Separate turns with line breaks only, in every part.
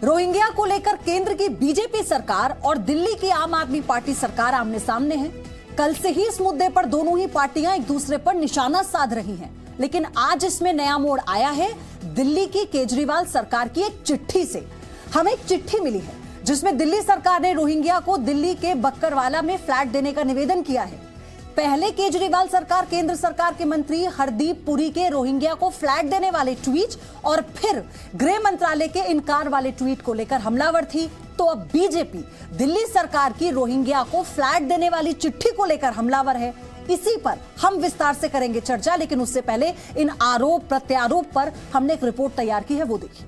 Rohingya को लेकर केंद्र की बीजेपी सरकार और दिल्ली की आम आदमी पार्टी सरकार आमने सामने है। कल से ही इस मुद्दे पर दोनों ही पार्टियां एक दूसरे पर निशाना साध रही हैं, लेकिन आज इसमें नया मोड़ आया है दिल्ली की केजरीवाल सरकार की एक चिट्ठी से। हमें एक चिट्ठी मिली है जिसमें दिल्ली सरकार ने रोहिंग्या को दिल्ली के बक्करवाला में फ्लैट देने का निवेदन किया है। पहले केजरीवाल सरकार केंद्र सरकार के मंत्री हरदीप पुरी के रोहिंग्या को फ्लैट देने वाले ट्वीट और फिर गृह मंत्रालय के इनकार वाले ट्वीट को लेकर हमलावर थी, तो अब बीजेपी दिल्ली सरकार की रोहिंग्या को फ्लैट देने वाली चिट्ठी को लेकर हमलावर है। इसी पर हम विस्तार से करेंगे चर्चा, लेकिन उससे पहले इन आरोप प्रत्यारोप पर हमने एक रिपोर्ट तैयार की है, वो देखिए।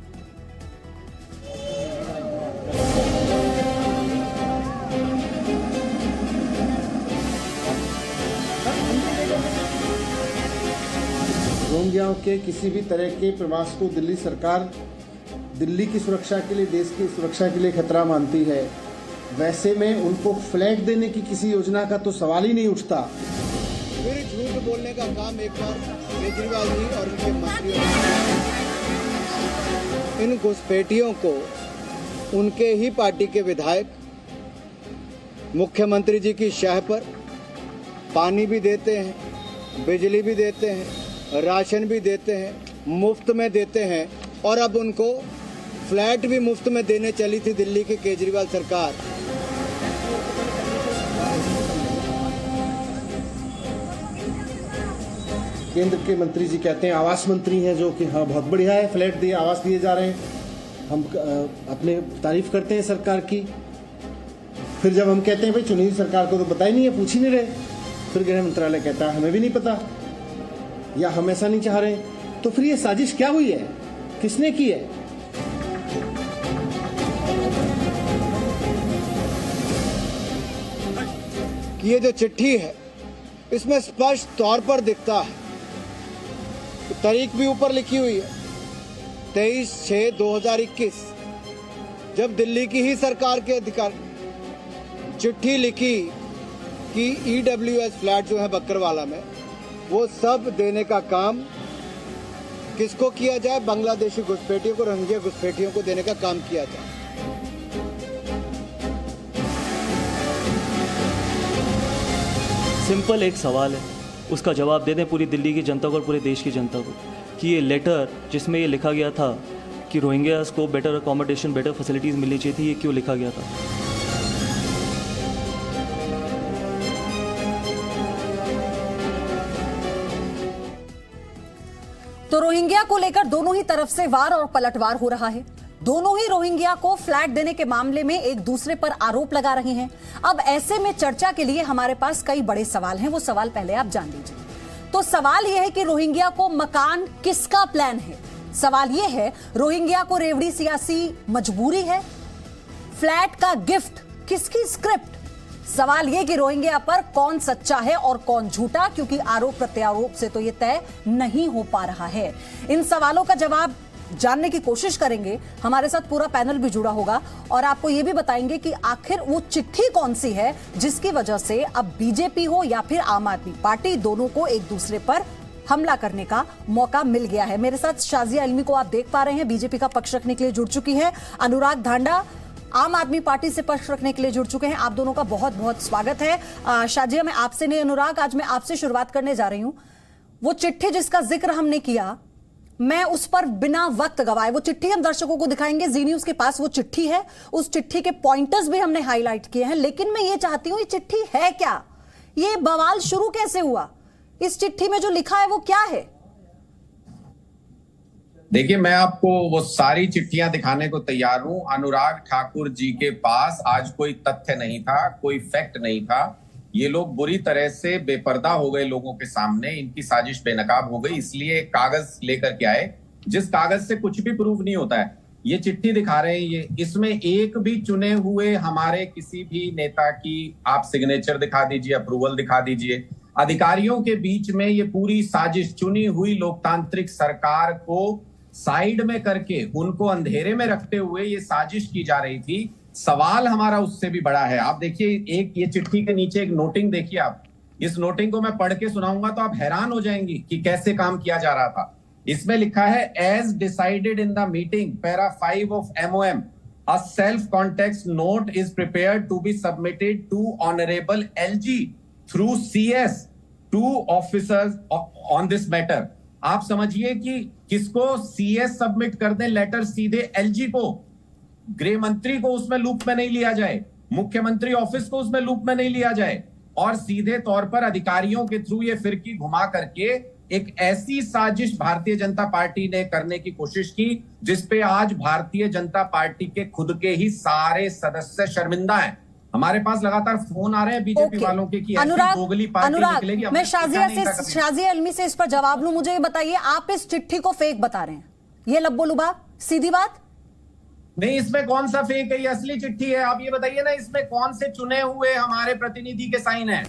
रोहिंग्याओं के किसी भी तरह के प्रवास को दिल्ली सरकार दिल्ली की सुरक्षा के लिए, देश की सुरक्षा के लिए खतरा मानती है। वैसे में उनको फ्लैट देने की किसी योजना का तो सवाल ही नहीं उठता।
फिर झूठ बोलने का काम एक बार केजरीवाल जी और उनके मंत्रियों ने। इन घुसपैठियों को उनके ही पार्टी के विधायक मुख्यमंत्री जी की शह पर पानी भी देते हैं, बिजली भी देते हैं, राशन भी देते हैं, मुफ्त में देते हैं, और अब उनको फ्लैट भी मुफ्त में देने चली थी दिल्ली की केजरीवाल सरकार।
केंद्र के मंत्री जी कहते हैं, आवास मंत्री हैं जो कि हाँ बहुत बढ़िया है, फ्लैट दिए, आवास दिए जा रहे हैं। हम अपने तारीफ करते हैं सरकार की। फिर जब हम कहते हैं भाई चुनी हुई सरकार को तो पता ही नहीं है, पूछ ही नहीं रहे, फिर गृह मंत्रालय कहता है हमें भी नहीं पता या हम ऐसा नहीं चाह रहे। तो फिर ये साजिश क्या हुई है, किसने की है?
ये जो चिट्ठी है इसमें स्पष्ट तौर पर दिखता है, तारीख भी ऊपर लिखी हुई है 23/6/2021, जब दिल्ली की ही सरकार के अधिकारी चिट्ठी लिखी कि EWS फ्लैट जो है बक्करवाला में, वो सब देने का काम किसको किया जाए? बांग्लादेशी घुसपैठियों को, रोहिंग्या घुसपैठियों को देने का काम किया जाए।
सिंपल एक सवाल है, उसका जवाब दे दें पूरी दिल्ली की जनता को और पूरे देश की जनता को कि ये लेटर जिसमें ये लिखा गया था कि रोहिंग्यास को बेटर अकोमोडेशन, बेटर फैसिलिटीज़ मिलनी चाहिए थी, ये क्यों लिखा गया था?
तो रोहिंग्या को लेकर दोनों ही तरफ से वार और पलटवार हो रहा है। दोनों ही रोहिंग्या को फ्लैट देने के मामले में एक दूसरे पर आरोप लगा रहे हैं। अब ऐसे में चर्चा के लिए हमारे पास कई बड़े सवाल हैं, वो सवाल पहले आप जान लीजिए। तो सवाल यह है कि रोहिंग्या को मकान किसका प्लान है? सवाल यह है, रोहिंग्या को रेवड़ी सियासी मजबूरी है? फ्लैट का गिफ्ट किसकी स्क्रिप्ट? सवाल यह कि रोहिंग्या पर कौन सच्चा है और कौन झूठा, क्योंकि आरोप प्रत्यारोप से तो यह तय नहीं हो पा रहा है। इन सवालों का जवाब जानने की कोशिश करेंगे। हमारे साथ पूरा पैनल भी जुड़ा होगा और आपको यह भी बताएंगे कि आखिर वो चिट्ठी कौन सी है जिसकी वजह से अब बीजेपी हो या फिर आम आदमी पार्टी, दोनों को एक दूसरे पर हमला करने का मौका मिल गया है। मेरे साथ शाजिया इल्मी को आप देख पा रहे हैं, बीजेपी का पक्ष रखने के लिए जुड़ चुकी है। अनुराग धांडा आम आदमी पार्टी से पक्ष रखने के लिए जुड़ चुके हैं। आप दोनों का बहुत बहुत स्वागत है। शाजिया, मैं आपसे नहीं, अनुराग, आज मैं आपसे शुरुआत करने जा रही हूं। वो चिट्ठी जिसका जिक्र हमने किया, मैं उस पर बिना वक्त गवाए, वो चिट्ठी हम दर्शकों को दिखाएंगे। जी न्यूज़ के पास वो चिट्ठी है, उस चिट्ठी के पॉइंटर्स भी हमने हाईलाइट किए हैं, लेकिन मैं ये चाहती हूं ये चिट्ठी है क्या? ये बवाल शुरू कैसे हुआ? इस चिट्ठी में जो लिखा है वो क्या है?
देखिए, मैं आपको वो सारी चिट्ठियां दिखाने को तैयार हूं। अनुराग ठाकुर जी के पास आज कोई तथ्य नहीं था, कोई फैक्ट नहीं था। ये लोग बुरी तरह से बेपर्दा हो गए लोगों के सामने, इनकी साजिश बेनकाब हो गई, इसलिए कागज लेकर के आए जिस कागज से कुछ भी प्रूव नहीं होता है। ये चिट्ठी दिखा रहे हैं, ये इसमें एक भी चुने हुए हमारे किसी भी नेता की आप सिग्नेचर दिखा दीजिए, अप्रूवल दिखा दीजिए। अधिकारियों के बीच में ये पूरी साजिश, चुनी हुई लोकतांत्रिक सरकार को साइड में करके उनको अंधेरे में रखते हुए ये साजिश की जा रही थी। सवाल हमारा उससे भी बड़ा है। आप देखिए, एक ये चिट्ठी के नीचे एक नोटिंग देखिए आप। इस नोटिंग को मैं पढ़ के सुनाऊंगा तो आप हैरान हो जाएंगी कि कैसे काम किया जा रहा था। इसमें लिखा है, as decided in the meeting, para 5 ऑफ MOM, A self-context note is prepared to be submitted to Honorable LG through CS to officers on this matter. आप समझिए कि किसको CS सबमिट कर दें लेटर, सीधे LG को, गृह मंत्री को उसमें लूप में नहीं लिया जाए, मुख्यमंत्री ऑफिस को उसमें लूप में नहीं लिया जाए, और सीधे तौर पर अधिकारियों के थ्रू ये फिरकी घुमा करके एक ऐसी साजिश भारतीय जनता पार्टी ने करने की कोशिश की जिसपे आज भारतीय जनता पार्टी के खुद के ही सारे सदस्य शर्मिंदा हैं। हमारे पास लगातार फोन आ रहे हैं बीजेपी वालों के कि ऐसी दोगली पार्टी निकलेगी।
मैं शाजिया अलमी से इस पर जवाब लूं। मुझे ये बताइए, आप इस चिट्ठी को फेक बता रहे हैं, ये लब्बो-लुबाब सीधी बात?
नहीं, इसमें कौन सा फेक है, ये असली चिट्ठी है। आप ये बताइए ना, इसमें कौन से चुने हुए हमारे प्रतिनिधि के साइन है?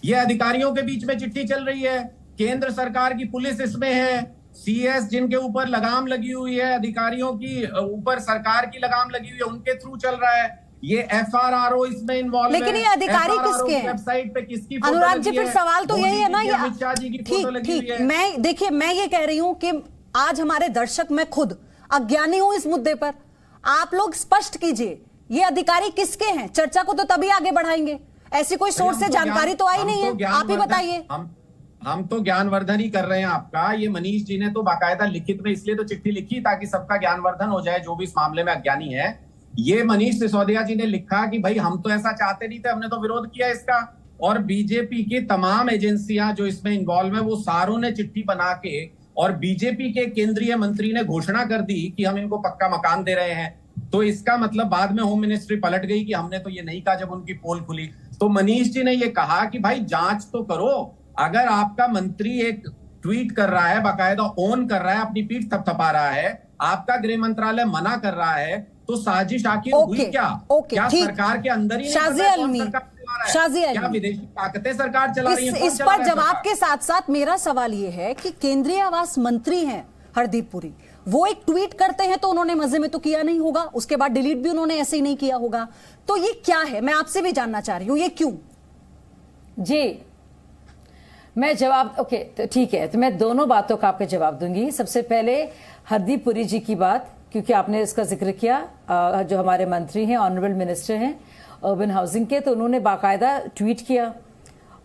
ये अधिकारियों के बीच में चिट्ठी चल रही है, केंद्र सरकार की पुलिस इसमें है, सीएस जिनके ऊपर लगाम लगी हुई है, अधिकारियों की ऊपर सरकार की लगाम लगी हुई है, उनके थ्रू चल रहा है। ये एफआरआरओ इसमें इन्वॉल्व है।
लेकिन ये अधिकारी किसके हैं?
वेबसाइट पे किसकी?
अनुराग जी, फिर सवाल तो यही है ना, ये
अमित शाह जी की फोटो लगी हुई है।
मैं ये कह रही हूं कि आज हमारे दर्शक, मैं खुद अज्ञानी हूं इस मुद्दे पर, आप लोग स्पष्ट कीजिए ये अधिकारी किसके हैं। चर्चा को तो तभी आगे बढ़ाएंगे, ऐसी कोई सोर्स से जानकारी तो आई नहीं है, आप ही बताइए।
हम तो ज्ञानवर्धन ही कर रहे हैं आपका। ये मनीष जी ने तो बाकायदा लिखित में इसलिए तो चिट्ठी लिखी ताकि सबका ज्ञानवर्धन हो जाए जो भी इस मामले में अज्ञानी है। ये मनीष सिसोदिया जी ने लिखा कि भाई हम तो ऐसा चाहते नहीं थे, हमने तो विरोध किया इसका, और बीजेपी की तमाम एजेंसियां जो इसमें इन्वॉल्व है वो सारों ने चिट्ठी बना के, और बीजेपी के केंद्रीय मंत्री ने घोषणा कर दी कि हम इनको पक्का मकान दे रहे हैं। तो इसका मतलब बाद में होम मिनिस्ट्री पलट गई कि हमने तो ये नहीं कहा जब उनकी पोल खुली। तो मनीष जी ने ये कहा कि भाई जांच तो करो, अगर आपका मंत्री एक ट्वीट कर रहा है, बाकायदा ऑन कर रहा है, अपनी पीठ थपथपा रहा है, आपका गृह मंत्रालय मना कर रहा है, तो साजिश आखिर हुई क्या? क्या सरकार के अंदर ही क्या विदेशी ताकतें सरकार चला रही है?
इस पर जवाब के साथ साथ मेरा सवाल यह है कि केंद्रीय आवास मंत्री हैं हरदीप पुरी, वो एक ट्वीट करते हैं तो उन्होंने मजे में तो किया नहीं होगा, उसके बाद डिलीट भी उन्होंने ऐसे ही नहीं किया होगा, तो ये क्या है? मैं आपसे भी जानना चाह रही हूं, ये क्यों?
जी, मैं जवाब, ओके, तो ठीक है, तो मैं दोनों बातों का आपको जवाब दूंगी। सबसे पहले हरदीप पुरी जी की बात, क्योंकि आपने इसका जिक्र किया, जो हमारे मंत्री हैं, ऑनरेबल मिनिस्टर हैं अर्बन हाउसिंग के, तो उन्होंने बाकायदा ट्वीट किया,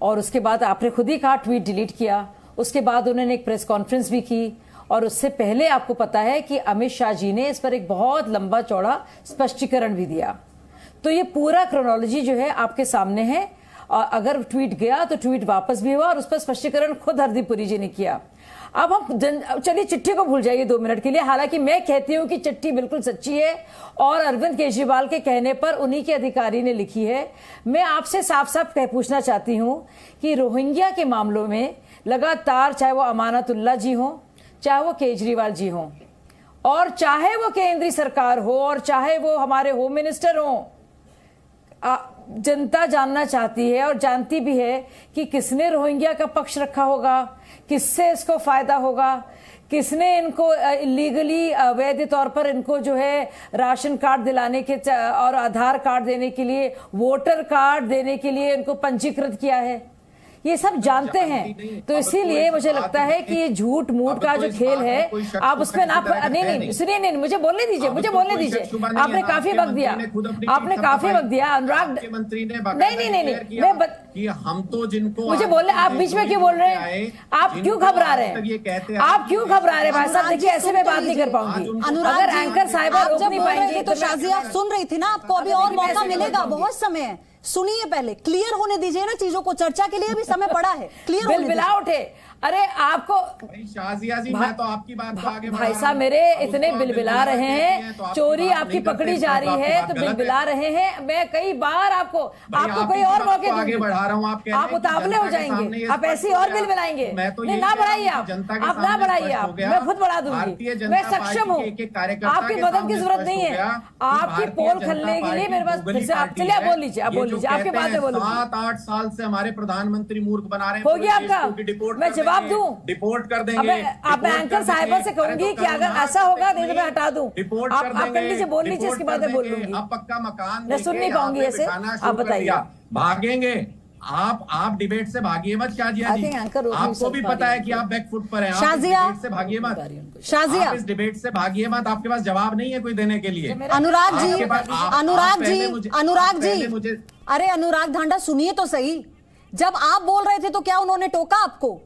और उसके बाद आपने खुद ही कहा ट्वीट डिलीट किया, उसके बाद उन्होंने एक प्रेस कॉन्फ्रेंस भी की, और उससे पहले आपको पता है कि अमित शाह जी ने इस पर एक बहुत लंबा चौड़ा स्पष्टीकरण भी दिया। तो ये पूरा क्रोनोलॉजी जो है आपके सामने है, और अगर ट्वीट गया तो ट्वीट वापस भी हुआ, और उस पर स्पष्टीकरण खुद हरदीप पुरी जी ने किया। अब हम चलिए चिट्ठी को भूल जाइए 2 मिनट के लिए। हालांकि मैं कहती हूं कि चिट्ठी बिल्कुल सच्ची है और अरविंद केजरीवाल के कहने पर उन्हीं के अधिकारी ने लिखी है। मैं आपसे साफ साफ पूछना चाहती हूं कि रोहिंग्या के मामलों में लगातार, चाहे वो अमानतुल्लाह जी हो, चाहे वो केजरीवाल जी हो, और चाहे वो केंद्रीय सरकार हो, और चाहे वो हमारे होम मिनिस्टर हो, जनता जानना चाहती है और जानती भी है कि किसने रोहिंग्या का पक्ष रखा होगा, किससे इसको फायदा होगा, किसने इनको इलीगली अवैध तौर पर इनको जो है राशन कार्ड दिलाने के और आधार कार्ड देने के लिए, वोटर कार्ड देने के लिए इनको पंजीकृत किया है। ये सब जानते हैं। तो इसीलिए मुझे लगता है कि ये झूठ मूठ का जो खेल है, आप उसमें ना, नहीं सुनिए, नहीं, मुझे बोलने दीजिए, मुझे बोलने दीजिए। आपने काफी वक्त दिया, आपने काफी वक्त दिया अनुराग। नहीं,
कि हम तो जिनको
मुझे बोलने, आप बीच में क्यों बोल रहे हैं? आप क्यों घबरा रहे हैं? आप क्यों घबरा रहे हैं भाई साहब? देखिए, ऐसे में बात नहीं कर पाऊंगी। अगर एंकर साहिबा रोक नहीं पाएंगे
तो शाजिया सुन रही थी ना, आपको अभी और मौका मिलेगा, बहुत समय है, सुनिए, पहले क्लियर होने दीजिए ना चीजों को, चर्चा के लिए भी समय पड़ा है, क्लियर होने
बिलबिला उठे। अरे आपको
शाजिया जी, मैं तो आपकी बात को आगे
भाई साहब मेरे इतने बिलबिला रहे हैं, चोरी आपकी पकड़ी जा रही है तो बिलबिला रहे हैं। मैं कई बार आपको कोई और मौके
आगे बढ़ा रहा हूँ,
आप उतावले हो जाएंगे, आप ऐसी और बिलबिलाएंगे। नहीं, ना बढ़ाइए, आप ना बढ़ाइए, आप, मैं खुद बढ़ा दूंगी, मैं सक्षम हूँ, आपकी मदद की जरूरत नहीं है। आपकी पोल खोलने के लिए मेरे पास, चलिए आप बोल लीजिए, आप बोल लीजिए, आपके बात में बोलो।
7-8 साल से हमारे प्रधानमंत्री मूर्ख बना रहे हैं।
हो गया आपका, मैं जवाब दूं,
रिपोर्ट कर देंगे।
अब एंकर साहिबा से कहूंगी कि अगर ऐसा होगा नहीं तो मैं हटा दूं। आप कर लीजिए, बोल लीजिए, इसके बाद मैं बोल लूंगी।
अब पक्का मकान
मैं सुन नहीं पाऊंगी ऐसे, आप बताइए।
भागेंगे, आप डिबेट से भागिए मत Shazia
I
ji.
think anchor Rohit
आपको भी
सर
पता है
भागी
कि आप बैक फुट पर हैं। आप इस
शाजिया।
डिबेट से भागिए मत।
शाजिया।
आप इस डिबेट से भागिए मत। आपके पास जवाब नहीं है कोई देने के लिए।
अनुराग जी,
आपके पास- आप
अनुराग
पहले
जी,
मुझे-
अनुराग
आप
जी,
पहले मुझे-
अरे अनुराग धांडा सुनिए तो सही। जब आप बोल रहे थे तो क्या उन्होंने टोका आपको?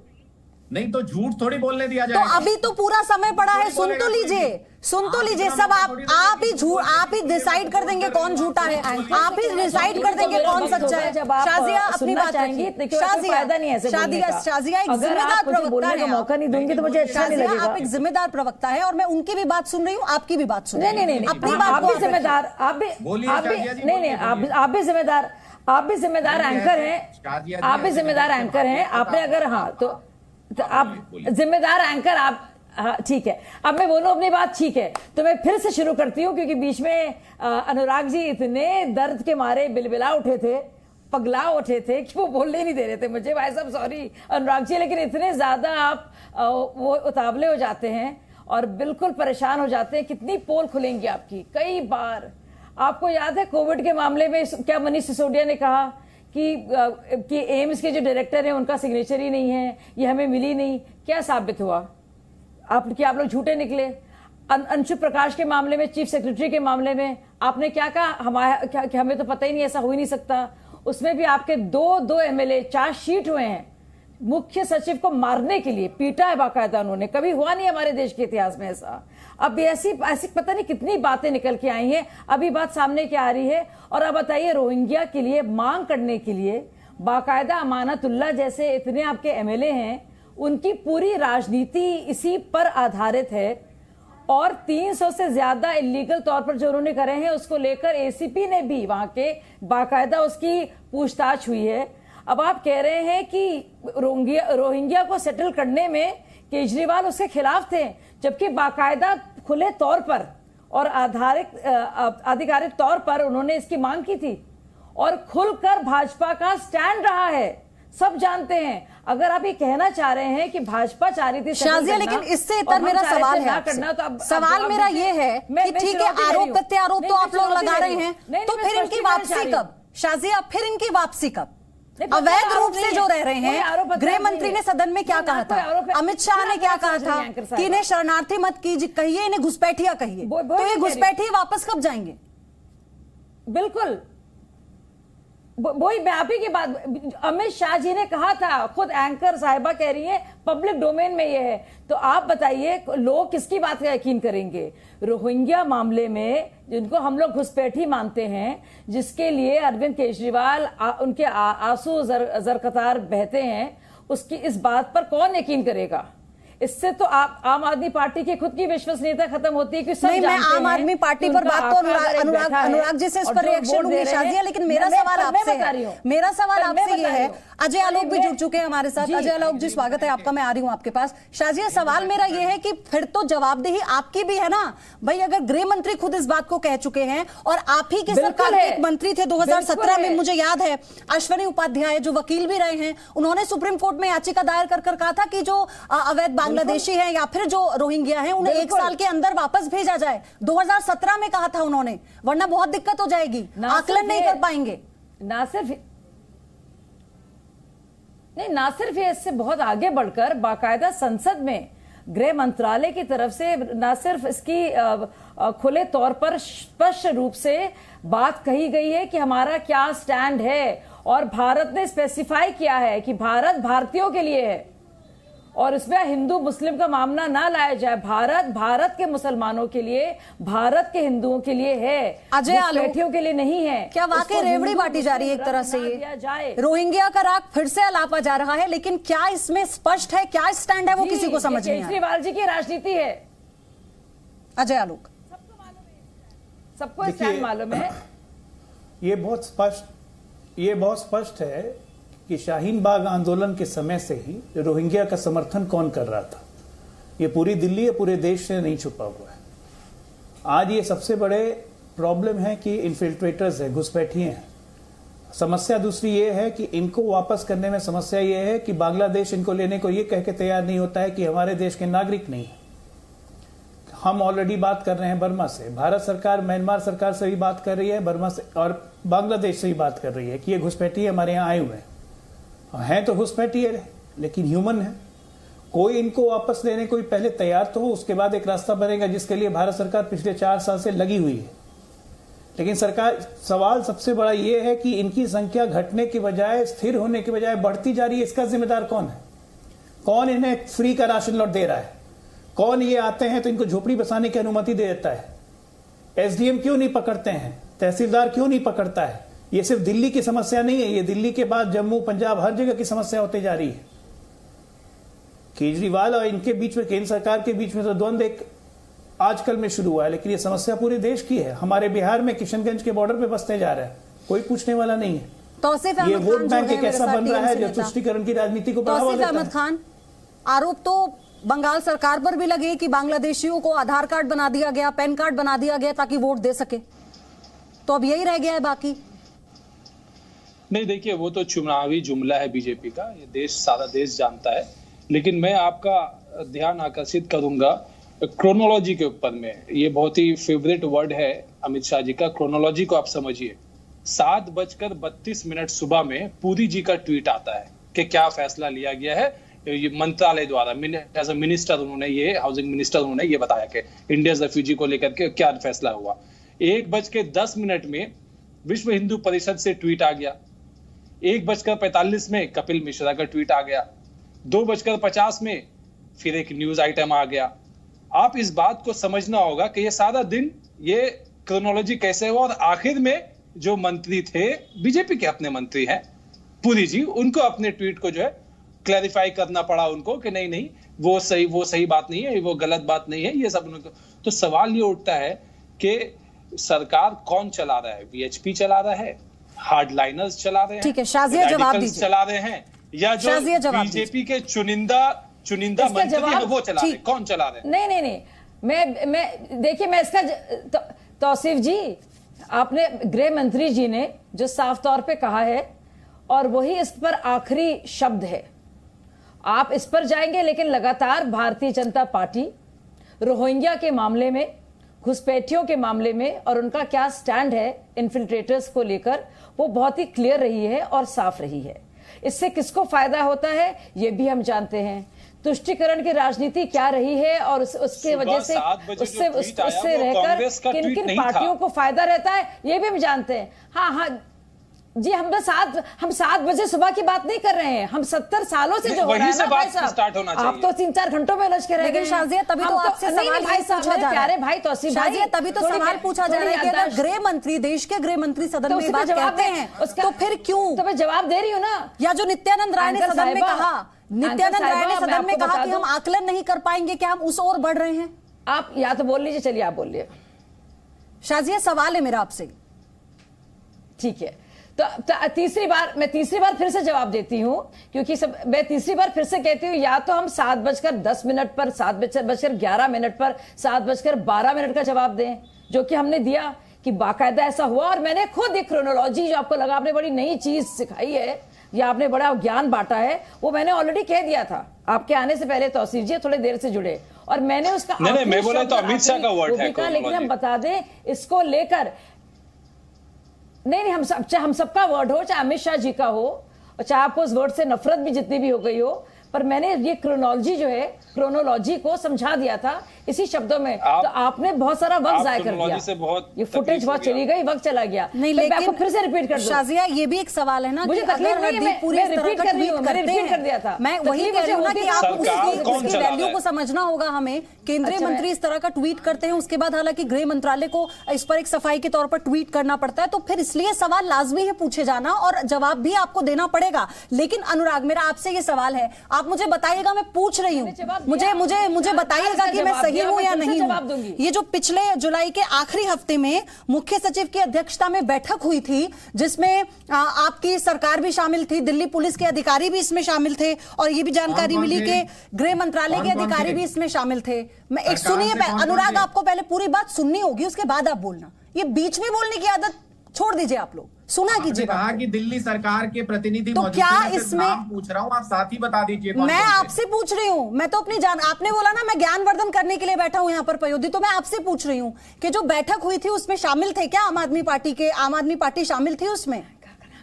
नहीं तो झूठ थोड़ी बोलने दिया
तो
जाएगा।
अभी तो पूरा समय पड़ा है, सुन तो लीजिए, सुन तो
आप
लीजिए।
इतना
सब
थोड़ी
आप ही
बोलेंगे।
आप ही डिसाइड कर देंगे कौन झूठा है, आप ही डिसाइड कर देंगे कौन सच्चा है।
जब आप
शाजिया अपनी
सुनना
बात
चाहेंगी
रखिए।
तो कोई फायदा नहीं है ऐसे बोलने का।
शाजिया एक
अगर
जिम्मेदार
आप मुझे
प्रवक्ता
बोलने
है।
का मौका नहीं दूंगी तो मुझे अच्छा नहीं
शाजिया,
लगेगा।
आप एक जिम्मेदार प्रवक्ता है और मैं उनकी भी बात सुन रही हूँ, आपकी भी बात सुन
नहीं
रही
नहीं
हूँ।
नहीं
अपनी
नहीं,
बात
आप
को
भी
आप
जिम्मेदार, आप भी
बोलिए
आप भी
शाजिया जी,
नहीं नहीं
बोलिए।
आप भी जिम्मेदार, आप भी जिम्मेदार
बोलिए,
एंकर
शाजिया
हैं,
जी
आप भी
ऐसे
जिम्मेदार
नहीं
एंकर हैं।
बोलते।
आपने अगर हाँ तो आप
बोलिए।
जिम्मेदार एंकर आप, हाँ ठीक है। अब मैं बोलूं अपनी बात, ठीक है, तो मैं फिर से शुरू करती हूँ क्योंकि बीच में अनुराग जी इतने दर्द के मारे बिलबिला उठे थे, पगला उठे थे कि वो बोलने नहीं दे रहे थे मुझे। भाई साहब सॉरी अनुराग जी, लेकिन इतने ज्यादा आप वो उतावले हो जाते हैं और बिल्कुल परेशान हो जाते हैं। कितनी पोल खुलेंगी आपकी? कई बार आपको याद है कोविड के मामले में क्या मनीष सिसोदिया ने कहा कि एम्स के जो डायरेक्टर हैं उनका सिग्नेचर ही नहीं है, ये हमें मिली नहीं। क्या साबित हुआ? आप लोग झूठे निकले। अंशु प्रकाश के मामले में, चीफ सेक्रेटरी के मामले में आपने क्या कहा? कि हमें तो पता ही नहीं, ऐसा हो ही नहीं सकता। उसमें भी आपके दो एमएलए चार्जशीट हुए हैं मुख्य सचिव को मारने के लिए, पीटा है बाकायदा उन्होंने। कभी हुआ नहीं हमारे देश के इतिहास में ऐसा। अब ऐसी पता नहीं कितनी बातें निकल के आई हैं, अभी बात सामने क्या आ रही है। और अब बताइए, रोहिंग्या के लिए मांग करने के लिए बाकायदा अमानतुल्लाह जैसे इतने आपके एमएलए हैं, उनकी पूरी राजनीति इसी पर आधारित है। और 300 से ज्यादा इलीगल तौर पर जो उन्होंने करे हैं उसको लेकर एसीपी ने भी वहां के बाकायदा उसकी पूछताछ हुई है। अब आप कह रहे हैं कि रोहिंग्या को सेटल करने में केजरीवाल उसके खिलाफ थे, जबकि बाकायदा खुले तौर पर और आधिकारिक तौर पर उन्होंने इसकी मांग की थी और खुलकर भाजपा का स्टैंड रहा है। सब जानते हैं। अगर आप ये कहना चाह रहे हैं कि भाजपा चाह रही थी
शाजिया, लेकिन इससे इतर मेरा सवाल है
करना, तो अब
सवाल मेरा ये है कि ठीक है, आरोप प्रत्यारोप तो आप लोग लगा रहे हैं, तो फिर इनकी वापसी कब? शाजिया, फिर इनकी वापसी कब? अवैध रूप से जो रह रहे हैं, गृह मंत्री ने सदन में क्या कहा था, अमित शाह ने क्या कहा था कि इन्हें शरणार्थी मत कहिए, इन्हें घुसपैठिया कहिए, तो ये घुसपैठी वापस कब जाएंगे?
बिल्कुल वही मैं आप ही की बात, अमित शाह जी ने कहा था, खुद एंकर साहिबा कह रही है पब्लिक डोमेन में ये है। तो आप बताइए लोग किसकी बात का यकीन करेंगे? रोहिंग्या मामले में जिनको हम लोग घुसपैठी मानते हैं, जिसके लिए अरविंद केजरीवाल उनके आंसू जरकतार बहते हैं, उसकी इस बात पर कौन यकीन करेगा? इससे तो आप आम आदमी पार्टी की खुद की विश्वसनीयता खत्म होती है कि सब
नहीं, मैं
जानते
आम
हैं
आदमी पार्टी
कि
पर
उनका
बात तो
आका
अनुराग जी से इस
और
पर
जो
रिएक्शन
वोट
होगी
दे रहे
शाजिया,
हैं,
लेकिन मेरा
मैं
सवाल आपसे
बता रही हूं।
है, मेरा सवाल
मैं
आपसे ये
बता रही
है।
हूं।
अजय आलोक भी
मैं-
जुड़ चुके हैं हमारे साथ।
जी,
अजय आलोक जी, स्वागत है आपका। मैं आ रही हूं आपके पास। शाजिया, सवाल मेरा ये है कि फिर तो जवाबदेही आपकी भी है ना भाई। अगर गृह मंत्री खुद इस बात को कह चुके हैं और आप ही की सरकार के एक मंत्री थे 2017 में, मुझे याद है, अश्विनी उपाध्याय जो वकील भी रहे हैं, उन्होंने सुप्रीम कोर्ट में याचिका दायर कर कहा था कि जो अवैध बांग्लादेशी हैं या फिर जो रोहिंग्या हैं उन्हें 1 साल के अंदर वापस भेजा जाए। 2017 में कहा था उन्होंने, वरना बहुत दिक्कत हो जाएगी, आकलन नहीं कर पाएंगे।
ना सिर्फ ये, इससे बहुत आगे बढ़कर बाकायदा संसद में गृह मंत्रालय की तरफ से ना सिर्फ इसकी खुले तौर पर स्पष्ट रूप से बात कही गई है कि हमारा क्या स्टैंड है, और भारत ने स्पेसिफाई किया है कि भारत भारतीयों के लिए है और इसमें हिंदू मुस्लिम का मामला ना लाया जाए। भारत के मुसलमानों के लिए, भारत के हिंदुओं के लिए है,
अजय आलोक
के लिए नहीं है।
क्या वाकई रेवड़ी बांटी जा रही है एक तरह से? ये रोहिंग्या का राग फिर से अलापा जा रहा है, लेकिन क्या इसमें स्पष्ट है, क्या स्टैंड है, वो किसी को समझ नहीं आ रहा।
केजरीवाल जी की राजनीति है।
अजय आलोक,
सबको स्टैंड मालूम है।
ये बहुत स्पष्ट है कि शाहीन बाग आंदोलन के समय से ही रोहिंग्या का समर्थन कौन कर रहा था। ये पूरी दिल्ली या पूरे देश से नहीं छुपा हुआ है। आज ये सबसे बड़े प्रॉब्लम है कि इन्फिल्ट्रेटर्स है, घुसपैठिए हैं। समस्या दूसरी ये है कि इनको वापस करने में समस्या ये है कि बांग्लादेश इनको लेने को ये कह के तैयार नहीं होता है कि हमारे देश के नागरिक नहीं है। हम ऑलरेडी बात कर रहे हैं बर्मा से, भारत सरकार म्यांमार सरकार से भी बात कर रही है, बर्मा से और बांग्लादेश से भी बात कर रही है कि ये घुसपैठिए हमारे यहाँ आए हुए हैं। हैं तो घुसपैठिए है, लेकिन ह्यूमन है। कोई इनको वापस लेने कोई पहले तैयार तो हो, उसके बाद एक रास्ता बनेगा, जिसके लिए भारत सरकार पिछले 4 साल से लगी हुई है। लेकिन सरकार, सवाल सबसे बड़ा यह है कि इनकी संख्या घटने के बजाय, स्थिर होने के बजाय बढ़ती जा रही है। इसका जिम्मेदार कौन है? कौन इन्हें फ्री का राशन लौट दे रहा है? कौन ये आते हैं तो इनको झोपड़ी बसाने की अनुमति दे देता है? एसडीएम क्यों नहीं पकड़ते हैं? तहसीलदार क्यों नहीं पकड़ता है? ये सिर्फ दिल्ली की समस्या नहीं है, ये दिल्ली के बाद जम्मू, पंजाब, हर जगह की समस्या होती जा रही है। केजरीवाल और इनके बीच में, केंद्र सरकार के बीच में तो द्वंद्व एक आजकल में शुरू हुआ है, लेकिन ये समस्या पूरे देश की है। हमारे बिहार में किशनगंज के बॉर्डर पे बसते जा रहा है, कोई पूछने वाला नहीं है।
तौसीफ
ये
अहमद
वोट
खान
बैंक
जो
एक
है
ऐसा
मेरे
बन
साथ
रहा है जो
टीएमसी नेता।
तुष्टीकरण की राजनीति को बढ़ावा
तौसीफ
देता
अहमद
है।
खान, आरोप तो बंगाल सरकार पर भी लगे कि बांग्लादेशियों को आधार कार्ड बना दिया गया, पैन कार्ड बना दिया गया ताकि वोट दे सके, तो अब यही रह गया है बाकी।
नहीं, देखिए, वो तो चुनावी जुमला है बीजेपी का, ये देश, सारा देश जानता है। लेकिन मैं आपका ध्यान आकर्षित करूंगा क्रोनोलॉजी के ऊपर में। ये बहुत ही फेवरेट वर्ड है अमित शाह जी का, क्रोनोलॉजी को आप समझिए। 7:32 सुबह में पुरी जी का ट्वीट आता है कि क्या फैसला लिया गया है ये मंत्रालय द्वारा, एज अ मिनिस्टर उन्होंने, ये हाउसिंग मिनिस्टर उन्होंने ये बताया कि इंडियंस रेफ्यूजी को लेकर के क्या फैसला हुआ। 1:10 में विश्व हिंदू परिषद से ट्वीट आ गया। 1:45 में कपिल मिश्रा का ट्वीट आ गया। 2:50 में फिर एक न्यूज आइटम आ गया। आप इस बात को समझना होगा कि ये सारा दिन ये क्रोनोलॉजी कैसे हुआ, और आखिर में जो मंत्री थे, बीजेपी के अपने मंत्री हैं पुरी जी, उनको अपने ट्वीट को जो है क्लैरिफाई करना पड़ा उनको कि नहीं, वो सही बात नहीं है, वो गलत बात नहीं है, ये सब उनको। तो सवाल ये उठता है कि सरकार कौन चला रहा है? वीएचपी चला रहा है, हार्डलाइनर्स चला रहे हैं,
ठीक है, शाजिया जवाब दीजिए,
चला रहे हैं, या जो बीजेपी के चुनिंदा मंत्री है वो चला रहे हैं? कौन चला रहे हैं?
नहीं, मैं देखिए, मैं इसका तौसीफ जी, आपने गृह मंत्री जी ने जो साफ तौर पे कहा है, और वही इस पर आखिरी शब्द है। आप इस पर जाएंगे, लेकिन लगातार भारतीय जनता पार्टी रोहिंग्या के मामले में, घुसपैठियों के मामले में, और उनका क्या स्टैंड है इन्फिल्ट्रेटर्स को लेकर, वो बहुत ही क्लियर रही है और साफ रही है। इससे किसको फायदा होता है ये भी हम जानते हैं। तुष्टीकरण की राजनीति क्या रही है, और उसके वजह से उससे रहकर किन किन पार्टियों को फायदा रहता है ये भी हम जानते हैं। हाँ जी, हम 7 बजे सुबह की बात नहीं कर रहे हैं, हम 70 सालों से जो हो रहा है ना भाई साहब, आप तो 3-4 घंटों में उलझ के रह गए।
शाजिया, तभी तो आपसे सवाल
भाई साहब, प्यारे भाई तौसीफ भाई,
तभी तो सवाल पूछा जा रहा है कि अगर गृह मंत्री, देश के गृह मंत्री सदन में बात कहते हैं तो फिर क्यों?
तो मैं जवाब दे रही हूँ ना। या
जो नित्यानंद राय ने सदन में कहा, नित्यानंद राय ने सदन में कहा कि हम आकलन नहीं कर पाएंगे, क्या हम उस ओर बढ़ रहे हैं?
आप या तो बोल लीजिए, चलिए आप बोलिए।
शाजिया, सवाल है मेरा आपसे।
ठीक है, तो तीसरी बार फिर से जवाब देती हूं, क्योंकि मैं तीसरी बार फिर से कहती हूं, या तो हम 7:10 पर, 7:11 पर, 7:12 का जवाब दें, जो कि हमने दिया कि बाकायदा ऐसा हुआ। और मैंने खुद एक क्रोनोलॉजी, जो आपको लगा आपने बड़ी नई चीज सिखाई है या आपने बड़ा ज्ञान बांटा है, वो मैंने ऑलरेडी कह दिया था आपके आने से पहले। तौसीफ जी थोड़े देर से जुड़े, और मैंने उसका
नहीं, मैं बोला तो अमित शाह का वर्ड है,
लेकिन हम बता दें इसको लेकर, नहीं, हम सबका वर्ड हो, चाहे अमित शाह जी का हो, और चाहे आपको उस वर्ड से नफरत भी जितनी भी हो गई हो, पर मैंने ये क्रोनोलॉजी को समझा दिया था इसी शब्दों में। तो आपने बहुत सारा वक्त जाया कर दिया, ये फुटेज बहुत चली गई, वक्त चला गया।
नहीं,
तो मैं आपको फिर से रिपीट कर दूं।
शाजिया, ये भी एक सवाल है ना,
मुझे तकलीफ नहीं है, मैं रिपीट कर रही हूं, मैंने रिपीट कर दिया था।
मैं वही कह रही हूं ना कि आप उसकी वैल्यू को समझना होगा हमें। केंद्रीय मंत्री इस तरह का ट्वीट करते हैं, उसके बाद हालांकि गृह मंत्रालय को इस पर एक सफाई के तौर पर ट्वीट करना पड़ता है, तो फिर इसलिए सवाल लाजमी है पूछे जाना, और जवाब भी आपको देना पड़ेगा। लेकिन अनुराग, मेरा आपसे ये सवाल है, आप मुझे बताइएगा, मैं पूछ रही हूँ, मुझे बताइएगा कि मैं सही हूँ या नहीं हूँ। ये जो पिछले जुलाई के आखिरी हफ्ते में मुख्य सचिव की अध्यक्षता में बैठक हुई थी, जिसमें आपकी सरकार भी शामिल थी, दिल्ली पुलिस के अधिकारी भी इसमें शामिल थे, और ये भी जानकारी मिली कि गृह मंत्रालय के अधिकारी भी इसमें शामिल थे। मैं एक सुनिए, अनुराग, आपको पहले पूरी बात सुननी होगी, उसके बाद आप बोलना। ये बीच में बोलने की आदत छोड़ दीजिए, आप लोग सुना कीजिए।
कहा कि दिल्ली सरकार के प्रतिनिधि
तो क्या इसमें
पूछ रहा हूँ, आप साथ ही बता दीजिए।
मैं आपसे पूछ रही हूँ, मैं तो अपनी जान, आपने बोला ना मैं ज्ञानवर्धन करने के लिए बैठा हूँ यहाँ पर पयोधी, तो मैं आपसे पूछ रही हूँ कि जो बैठक हुई थी उसमें शामिल थे क्या आम आदमी पार्टी के? आम आदमी पार्टी शामिल थी उसमें?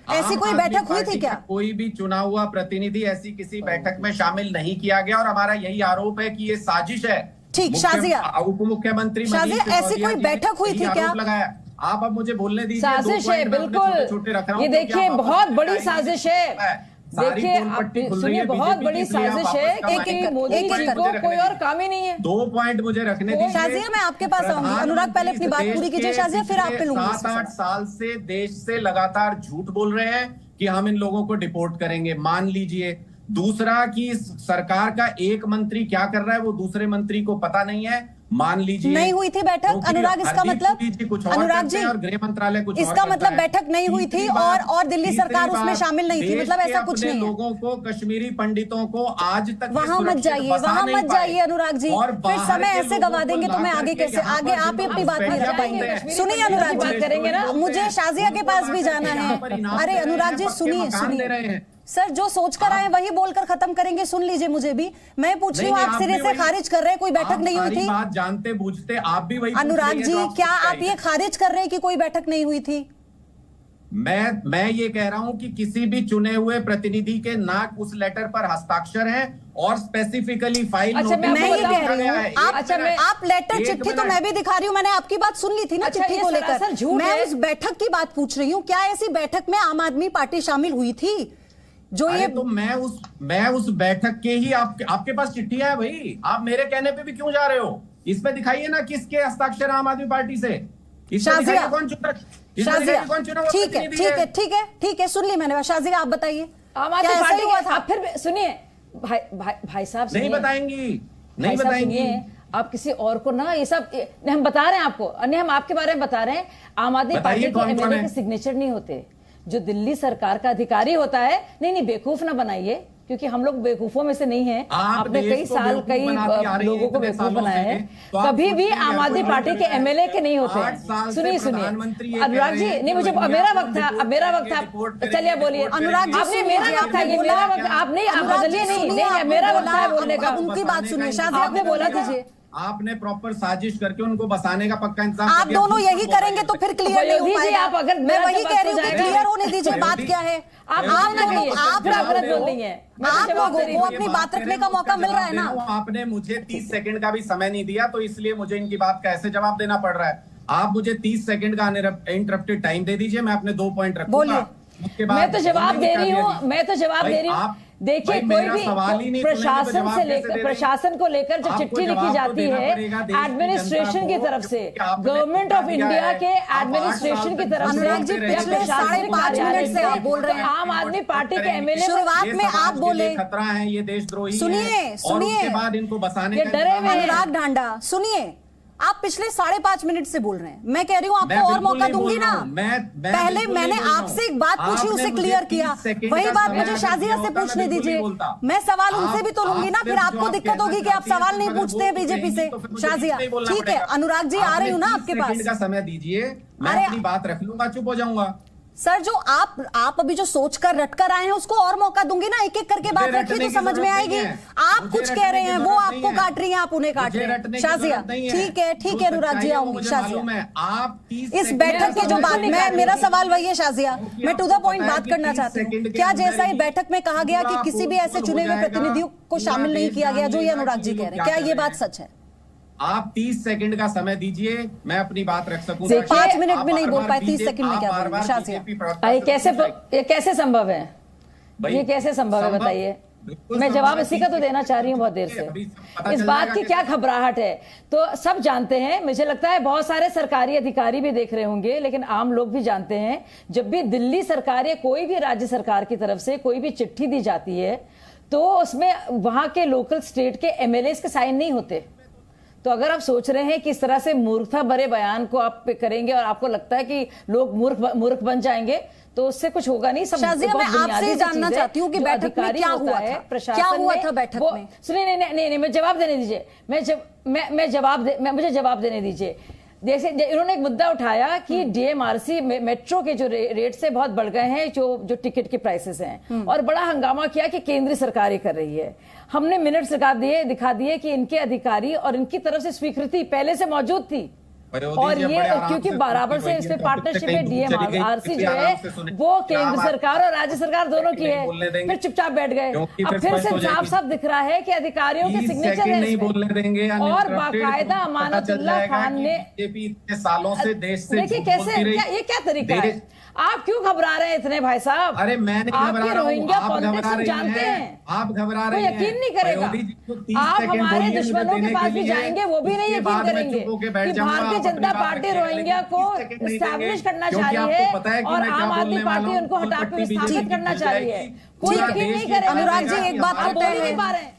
ऐसी कोई बैठक हुई थी क्या?
कोई भी चुना हुआ प्रतिनिधि ऐसी किसी बैठक में शामिल नहीं किया गया और हमारा यही आरोप है कि ये साजिश है।
ठीक, शाजिया,
उप मुख्यमंत्री
शाजिया, ऐसी कोई बैठक हुई थी क्या?
लगाया। आप अब मुझे बोलने दीजिए।
साजिश है, बिल्कुल। ये देखिए बहुत बड़ी साजिश है। देखिए आप सुनिए, बहुत बड़ी साजिश है कि मोदी जी को कोई और काम ही नहीं है।
2 पॉइंट मुझे रखने दीजिए।
शाजिया, मैं आपके पास आऊंगी। अनुराग पहले अपनी बात पूरी कीजिए शाजिया, फिर आप पे लूंगी।
7-8 साल से देश से लगातार झूठ बोल रहे हैं कि हम इन लोगों को डिपोर्ट करेंगे, मान लीजिए। दूसरा कि सरकार का एक मंत्री क्या कर रहा है वो दूसरे मंत्री को पता नहीं है, मान लीजिए।
नहीं हुई थी बैठक, अनुराग, इसका मतलब अनुराग जी,
और गृह मंत्रालय कुछ
इसका मतलब बैठक नहीं हुई थी और दिल्ली सरकार उसमें शामिल नहीं थी, मतलब ऐसा कुछ नहीं है।
लोगों को, कश्मीरी पंडितों को आज तक
वहां मत जाइए अनुराग जी, फिर समय ऐसे गवा देंगे तो मैं आगे कैसे, आगे आप ही अपनी बात नहीं रख पाएंगे। सुनिए अनुराग, बात करेंगे ना, मुझे शाजिया के पास भी जाना है। अरे अनुराग जी सुनिए, सर जो सोच कर आए वही बोलकर खत्म करेंगे, सुन लीजिए मुझे भी। मैं पूछ रही हूँ, आप सिरे से खारिज कर रहे हैं कोई बैठक नहीं हुई थी?
बात जानते बूझते आप भी वही।
अनुराग जी, क्या आप ये खारिज कर रहे हैं कि कोई बैठक नहीं हुई थी?
मैं ये कह रहा हूं कि किसी भी चुने हुए प्रतिनिधि के ना उस लेटर पर हस्ताक्षर है और स्पेसिफिकली फाइल।
अच्छा, मैं ये कह रही हूँ, आप लेटर चिट्ठी तो मैं भी दिखा रही हूँ, मैंने आपकी बात सुन ली थी ना चिट्ठी को लेकर। मैं उस बैठक की बात पूछ रही हूँ, क्या ऐसी बैठक में आम आदमी पार्टी शामिल हुई थी? जो ये
तो मैं उस बैठक के ही आपके पास चिट्ठियां है भाई, आप मेरे कहने पे भी क्यों जा रहे हो? इसमें दिखाइए ना किसके हस्ताक्षर आम आदमी पार्टी से।
शाजिया,
कौन चुना?
ठीक है, सुन ली मैंने। शाजिया आप बताइए,
आम आदमी पार्टी हुआ था? फिर सुनिए भाई साहब,
नहीं बताएंगी।
आप किसी और को ना ये सब हम बता रहे हैं आपको, नहीं हम आपके बारे में बता रहे हैं। आम आदमी पार्टी के एमएलए के सिग्नेचर नहीं होते, जो दिल्ली सरकार का अधिकारी होता है। नहीं बेवकूफ ना बनाइए, क्योंकि हम लोग बेवकूफों में से नहीं हैं। आपने कई साल कई लोगों को बेवकूफ बनाया है। कभी भी आम आदमी पार्टी के एमएलए के नहीं होते हैं। सुनिए अनुराग जी, नहीं मुझे मेरा वक्त था, अब मेरा वक्त था, चलिए बोलिए अनुराग जी। आपने मेरा वक्त था, ये मेरा वक्त, आप नहीं, आप बदलिए नहीं, मेरा वक्त है बोलने का।
उनकी बात सुनिए, शायद
आपने बोला दीजिए।
आपने प्रॉपर साजिश करके उनको बसाने का पक्का इंतजाम।
आप दोनों यही करेंगे तो फिर क्लियर नहीं हो पाएगा।
आप अगर
मैं वही कह रही हूँ कि क्लियर होने दीजिए, बात क्या है। आप
गलत बोल रही हैं।
आप लोगों को अपनी बात रखने का मौका मिल रहा है ना।
आपने मुझे 30 सेकंड का भी समय नहीं दिया, तो इसलिए मुझे इनकी बात का ऐसे जवाब देना पड़ रहा है। आप मुझे 30 सेकंड का इंटरप्टेड टाइम दे दीजिए, मैं अपने 2 पॉइंट रखूंगा।
मैं तो जवाब दे रही हूँ, देखिए कोई भी प्रशासन से लेकर, प्रशासन को लेकर जब चिट्ठी लिखी जाती है एडमिनिस्ट्रेशन की तरफ से, गवर्नमेंट ऑफ इंडिया के एडमिनिस्ट्रेशन की तरफ से,
पिछले 5.5 मिनट से आप बोल रहे हैं
आम आदमी पार्टी के एमएलए,
शुरुआत में आप बोले
खतरा है, ये देशद्रोही,
सुनिए
बाद इनको बसाने का
डरे हुए
अनुराग ढांडा, सुनिए आप पिछले 5.5 मिनट से बोल रहे हैं। मैं कह रही हूँ आपको और मौका दूंगी ना। पहले मैंने आपसे एक बात पूछी, उसे क्लियर किया, वही बात मुझे शाजिया से पूछने दीजिए। मैं सवाल उनसे भी तो लूंगी ना, फिर आपको दिक्कत होगी कि आप सवाल नहीं पूछते हैं बीजेपी से। शाजिया ठीक है, अनुराग जी आ रही हूँ ना आपके पास,
का समय दीजिए, मैं अपनी बात रख लूंगा, चुप हो जाऊंगा।
सर जो आप अभी जो सोच कर रट कर आए हैं उसको और मौका दूंगी ना, एक एक करके बात रखिए तो समझ में आएगी। आप कुछ कह रहे हैं, वो आपको काट रही हैं, आप उन्हें काट रहे हैं। शाजिया ठीक है अनुराग जी आऊंगी। शाजिया आप इस बैठक की जो बात, मेरा सवाल वही है शाजिया, मैं टू द पॉइंट बात करना चाहती हूँ। क्या जैसा ये बैठक में कहा गया कि किसी भी ऐसे चुने हुए प्रतिनिधियों को शामिल नहीं किया गया, जो ये अनुराग जी कह रहे हैं, क्या ये बात सच है?
आप 30 सेकंड का समय दीजिए, मैं अपनी बात रख सकूं।
5 मिनट में नहीं बोल पाए, 30 सेकंड में क्या बोलूं? शाजिया
ये कैसे संभव है, ये कैसे संभव है बताइए? मैं जवाब इसी का तो देना चाह रही हूँ बहुत देर से। इस बात की क्या घबराहट है, तो सब जानते हैं। मुझे लगता है बहुत सारे सरकारी अधिकारी भी देख रहे होंगे, लेकिन आम लोग भी जानते हैं, जब भी दिल्ली सरकार या कोई भी राज्य सरकार की तरफ से कोई भी चिट्ठी दी जाती है तो उसमें वहां के लोकल स्टेट के एमएलए के साइन नहीं होते। तो अगर आप सोच रहे हैं कि इस तरह से मूर्खता भरे बयान को आप करेंगे और आपको लगता है कि लोग मूर्ख बन जाएंगे, तो उससे कुछ होगा नहीं।
शाजिया मैं आपसे जानना चाहती हूँ कि बैठक में क्या हुआ था, क्या हुआ था बैठक में?
सुनिए, नहीं, मैं जवाब देने दीजिए, मुझे जवाब देने दीजिए। जैसे इन्होंने एक मुद्दा उठाया कि डीएमआरसी मेट्रो के जो रेट से बहुत बढ़ गए हैं, जो टिकट के प्राइसेस हैं, और बड़ा हंगामा किया कि केंद्र सरकार ही कर रही है। हमने मिनट्स दिखा दिए कि इनके अधिकारी और इनकी तरफ से स्वीकृति पहले से मौजूद थी और ये क्योंकि बराबर से इसमें पार्टनरशिप है, डीएमआरसी जो है वो केंद्र सरकार और राज्य सरकार दोनों की है, फिर चुपचाप बैठ गए। अब फिर से साफ साफ दिख रहा है कि अधिकारियों के सिग्नेचर है
नहीं बोलने देंगे
और बाकायदा अमानतुल्लाह खान ने
इतने सालों से देश से
देखिए कैसे, ये क्या तरीका है? आप क्यों घबरा रहे हैं इतने भाई साहब?
अरे मैंने
आपके रोहिंग्या पॉलिटिक्स हम जानते हैं,
आप घबरा रहे
हैं, यकीन नहीं करेगा। आप हमारे दुश्मनों के पास भी जाएंगे वो भी नहीं यकीन करेंगे कि भारतीय जनता पार्टी रोहिंग्या को एस्टैब्लिश करना चाह रही है और आम आदमी पार्टी उनको हटा कर विस्थापित करना चाह रही है। कोई यकीन नहीं करेगा।
अनुराग जी एक बात
बोल नहीं पा रहे हैं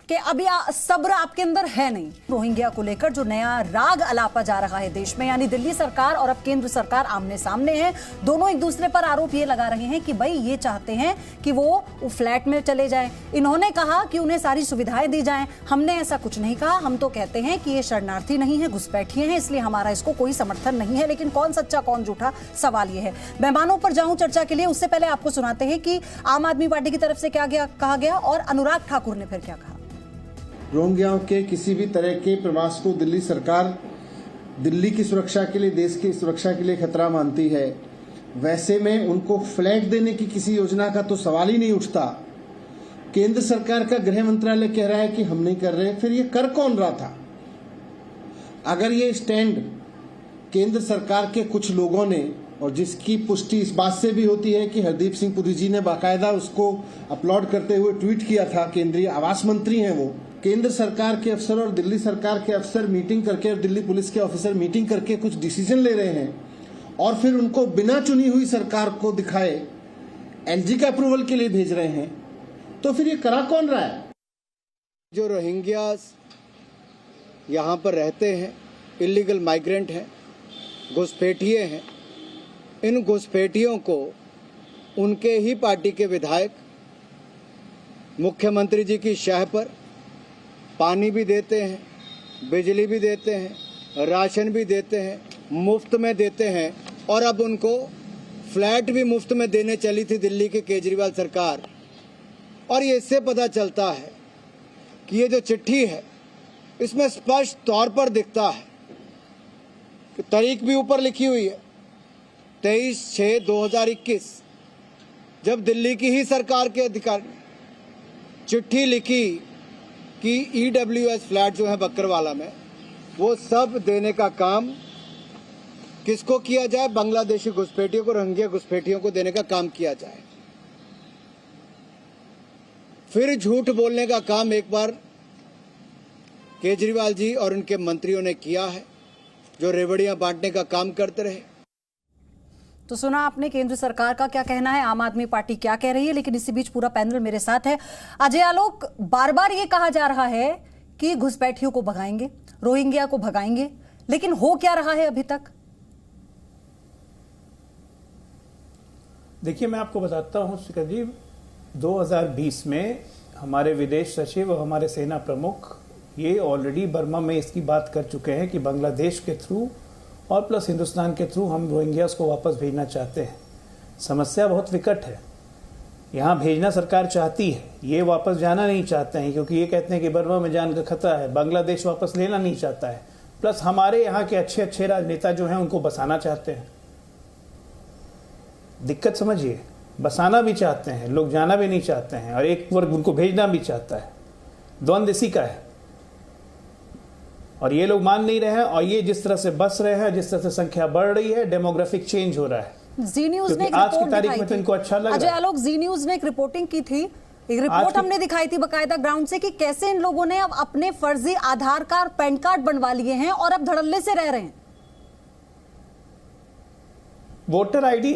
कि अभी सब्र आपके अंदर है नहीं। रोहिंग्या को लेकर जो नया राग अलापा जा रहा है देश में, यानी दिल्ली सरकार और अब केंद्र सरकार आमने सामने है, दोनों एक दूसरे पर आरोप ये लगा रहे हैं कि भाई ये चाहते हैं कि वो फ्लैट में चले जाएं। इन्होंने कहा कि उन्हें सारी सुविधाएं दी जाएं। हमने ऐसा कुछ नहीं कहा, हम तो कहते हैं कि ये शरणार्थी नहीं है, घुसपैठिए हैं, इसलिए हमारा इसको कोई समर्थन नहीं है। लेकिन कौन सच्चा कौन झूठा, सवाल ये है। मेहमानों पर जाऊं चर्चा के लिए, उससे पहले आपको सुनाते हैं कि आम आदमी पार्टी की तरफ से क्या कहा गया और अनुराग ठाकुर ने फिर क्या कहा।
रोहिंग्याओं के किसी भी तरह के प्रवास को दिल्ली सरकार दिल्ली की सुरक्षा के लिए, देश की सुरक्षा के लिए खतरा मानती है। वैसे में उनको फ्लैट देने की किसी योजना का तो सवाल ही नहीं उठता। केंद्र सरकार का गृह मंत्रालय कह रहा है कि हम नहीं कर रहे, फिर ये कर कौन रहा था? अगर ये स्टैंड केंद्र सरकार के कुछ लोगों ने, और जिसकी पुष्टि इस बात से भी होती है कि हरदीप सिंह पुरी जी ने बाकायदा उसको अपलोड करते हुए ट्वीट किया था, केंद्रीय आवास मंत्री हैं वो, केंद्र सरकार के अफसर और दिल्ली सरकार के अफसर मीटिंग करके और दिल्ली पुलिस के ऑफिसर मीटिंग करके कुछ डिसीजन ले रहे हैं और फिर उनको बिना चुनी हुई सरकार को दिखाए एलजी के अप्रूवल के लिए भेज रहे हैं, तो फिर ये करा कौन रहा है?
जो रोहिंग्यास यहाँ पर रहते हैं, इलीगल माइग्रेंट हैं, घुसपैठिए हैं, इन घुसपैठियों को उनके ही पार्टी के विधायक मुख्यमंत्री जी की शाह पर पानी भी देते हैं, बिजली भी देते हैं, राशन भी देते हैं, मुफ्त में देते हैं, और अब उनको फ्लैट भी मुफ्त में देने चली थी दिल्ली की केजरीवाल सरकार। और ये इससे पता चलता है कि ये जो चिट्ठी है इसमें स्पष्ट तौर पर दिखता है कि तारीख भी ऊपर लिखी हुई है 23/6/2021, जब दिल्ली की ही सरकार के अधिकारी चिट्ठी लिखी कि EWS फ्लैट जो है बकरवाला में, वो सब देने का काम किसको किया जाए? बांग्लादेशी घुसपैठियों को, रोहिंग्या घुसपैठियों को देने का काम किया जाए। फिर झूठ बोलने का काम एक बार केजरीवाल जी और उनके मंत्रियों ने किया है, जो रेवड़ियां बांटने का काम करते रहे।
तो सुना आपने केंद्र सरकार का क्या कहना है, आम आदमी पार्टी क्या कह रही है। लेकिन इसी बीच पूरा पैनल मेरे साथ है। अजय आलोक, बार बार ये कहा जा रहा है कि घुसपैठियों को भगाएंगे, रोहिंग्या को भगाएंगे, लेकिन हो क्या रहा है अभी तक?
देखिए, मैं आपको बताता हूं शिखर जी, 2020 में हमारे विदेश सचिव और हमारे सेना प्रमुख ये ऑलरेडी बर्मा में इसकी बात कर चुके हैं कि बांग्लादेश के थ्रू और प्लस हिंदुस्तान के थ्रू हम रोहिंग्यास को वापस भेजना चाहते हैं। समस्या बहुत विकट है। यहाँ भेजना सरकार चाहती है, ये वापस जाना नहीं चाहते हैं, क्योंकि ये कहते हैं कि बर्मा में जान का खतरा है। बांग्लादेश वापस लेना नहीं चाहता है, प्लस हमारे यहाँ के अच्छे अच्छे राजनेता जो हैं उनको बसाना चाहते हैं। दिक्कत समझिए, बसाना भी चाहते हैं लोग, जाना भी नहीं चाहते हैं, और एक वर्ग उनको भेजना भी चाहता है। द्वंद इसी का है, और ये लोग मान नहीं रहे हैं। और ये जिस तरह से बस रहे हैं, जिस तरह से संख्या बढ़ रही है, डेमोग्राफिक चेंज हो रहा है।
जी न्यूज ने एक
आज की तारीख में तो इनको अच्छा लग रहा है।
अजय आलोक, जी न्यूज ने एक रिपोर्टिंग की थी, एक रिपोर्ट हमने दिखाई थी बकायदा ग्राउंड से, कि कैसे इन लोगों ने अब अपने फर्जी आधार कार्ड, पैन कार्ड बनवा लिए हैं और अब धड़ल्ले से रह रहे हैं।
वोटर आईडी,